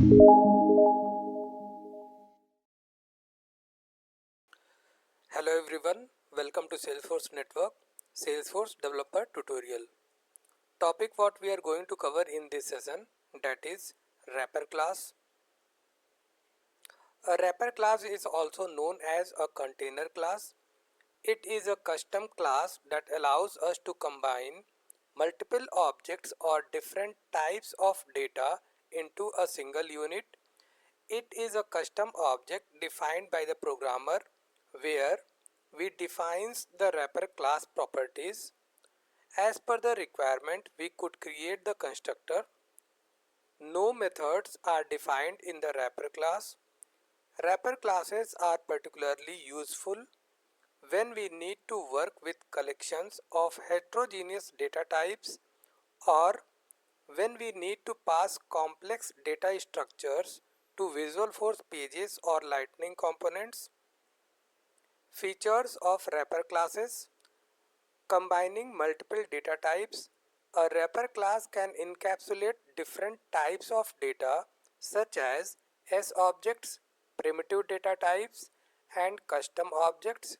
Hello everyone, welcome to Salesforce Network, Salesforce Developer Tutorial. Topic what we are going to cover in this session, that is wrapper class. A wrapper class is also known as a container class. It is a custom class that allows us to combine multiple objects or different types of data into a single unit. It is a custom object defined by the programmer where we defines the wrapper class properties. As per the requirement, we could create the constructor. No methods are defined in the wrapper class. Wrapper classes are particularly useful when we need to work with collections of heterogeneous data types or when we need to pass complex data structures to Visualforce pages or Lightning components. Features of wrapper classes: combining multiple data types. A wrapper class can encapsulate different types of data such as S objects, primitive data types, and custom objects.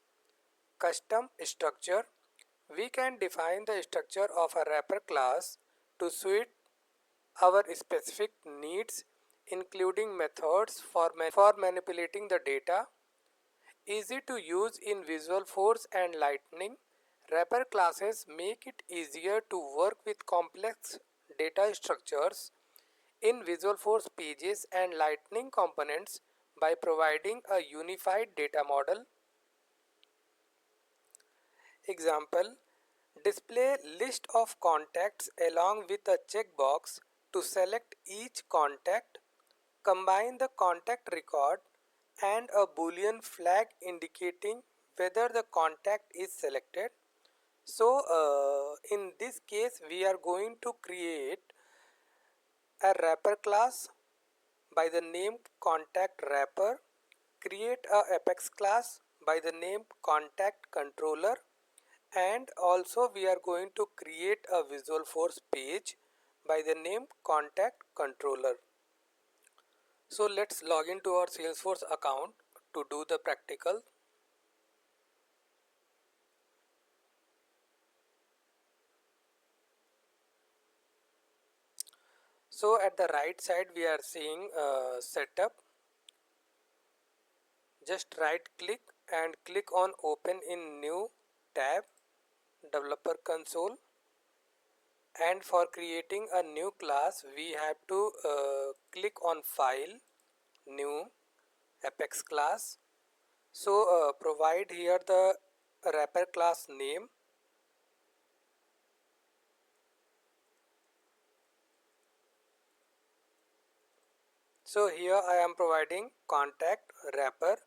Custom structure: we can define the structure of a wrapper class to suit our specific needs, including methods for manipulating the data. Easy to use in Visualforce and Lightning, wrapper classes make it easier to work with complex data structures in Visualforce pages and Lightning components by providing a unified data model. Example: display list of contacts along with a checkbox to select each contact. Combine the contact record and a boolean flag indicating whether the contact is selected. So in this case we are going to create a wrapper class by the name contact wrapper, create a apex class by the name contact controller, and also we are going to create a Visualforce page by the name contact controller. So let's log into our Salesforce account to do the practical. So at the right side we are seeing setup. Just right click and click on open in new tab, developer console, and for creating a new class we have to click on file, new, apex class. So provide here the wrapper class name. So here I am providing contact wrapper.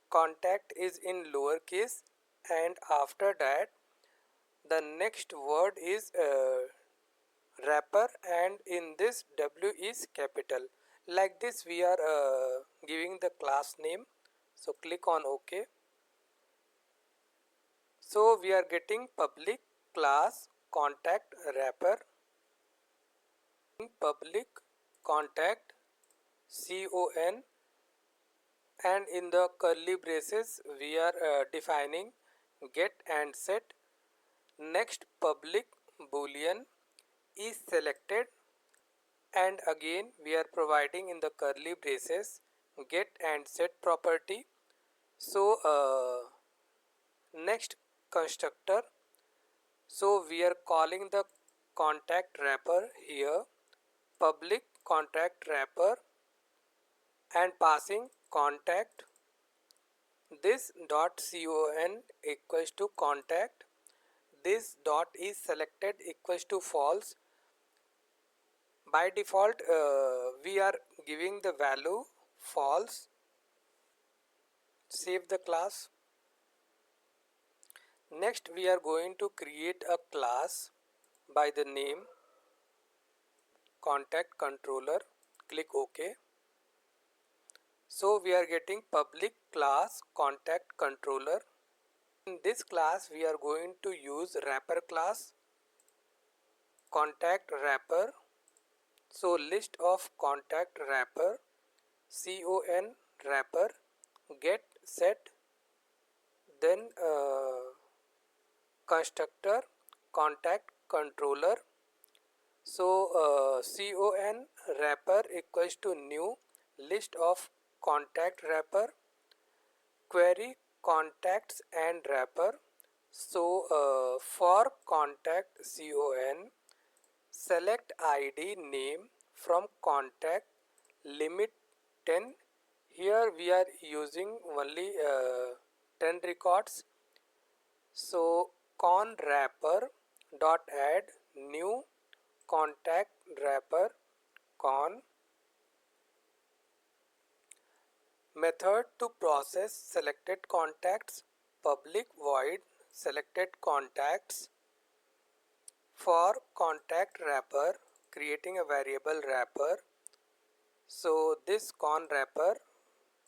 Contact is in lowercase, and after that the next word is wrapper, and in this W is capital. Like this we are giving the class name. So click on OK. So we are getting public class contact wrapper, public contact con, and in the curly braces we are defining get and set. Next public boolean is selected, and again we are providing in the curly braces get and set property. So next constructor, so we are calling the contact wrapper here, public contact wrapper, and passing contact. This dot con equals to contact. This dot is selected equals to false. By default we are giving the value false. Save the class. Next we are going to create a class by the name contact controller. Click OK. So we are getting public class contact controller. In this class we are going to use wrapper class contact wrapper. So list of contact wrapper con wrapper get set, then constructor contact controller. So con wrapper equals to new list of contact wrapper, query contacts and wrapper. So for contact con, select id name from contact, limit 10. Here we are using only 10 records. So con wrapper dot add new contact wrapper con. Method to process selected contacts, public void selected contacts. For contact wrapper, creating a variable wrapper. So this con wrapper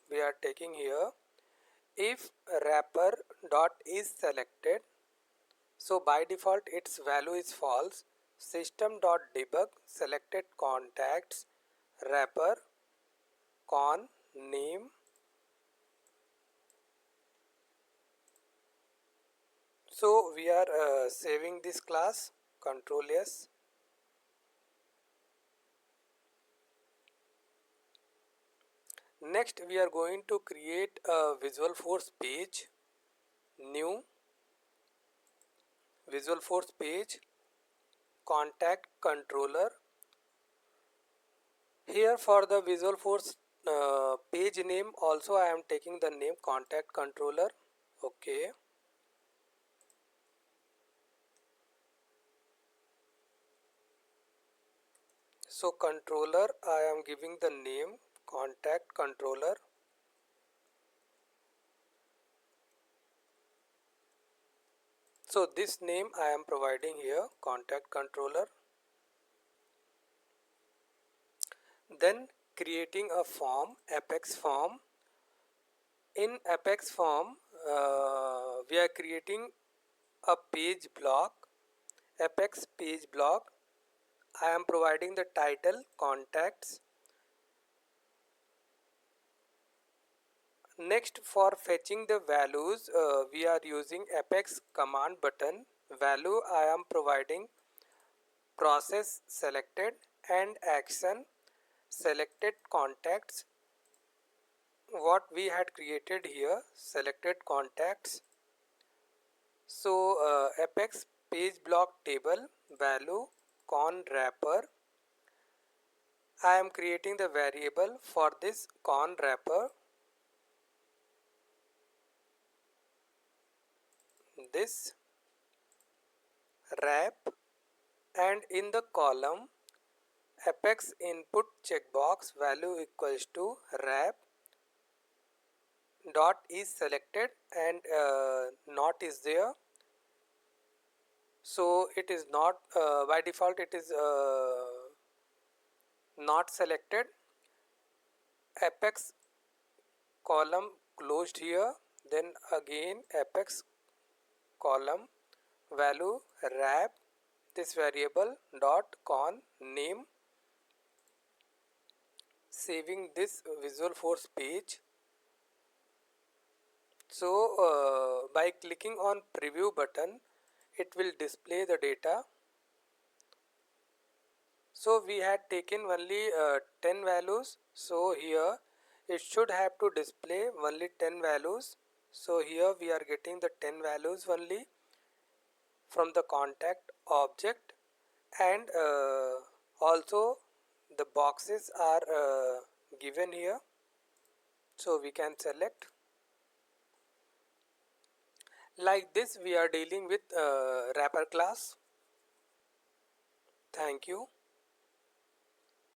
we are taking here. If wrapper dot is selected, so by default its value is false. System dot debug selected contacts wrapper con name. So we are saving this class, control S. Next we are going to create a Visualforce page, new Visualforce page, contact controller. Here for the Visualforce page name also I am taking the name contact controller. Okay. So controller I am giving the name contact controller. So this name I am providing here, contact controller. Then creating a form, Apex form. In Apex form we are creating a page block, Apex page block. I am providing the title contacts. Next, for fetching the values we are using Apex command button. Value I am providing process selected and action selected contacts. What we had created here, selected contacts. So Apex page block table value con wrapper. I am creating the variable for this con wrapper. This wrap, and in the column Apex input checkbox value equals to wrap dot is selected and not is there. So it is not by default it is not selected. Apex column closed here, then again Apex column value wrap this variable dot con name. Saving this Visualforce page. So by clicking on preview button it will display the data. So we had taken only 10 values, so here it should have to display only 10 values. So here we are getting the 10 values only from the contact object, and also the boxes are given here, so we can select. Like this we are dealing with wrapper class. Thank you.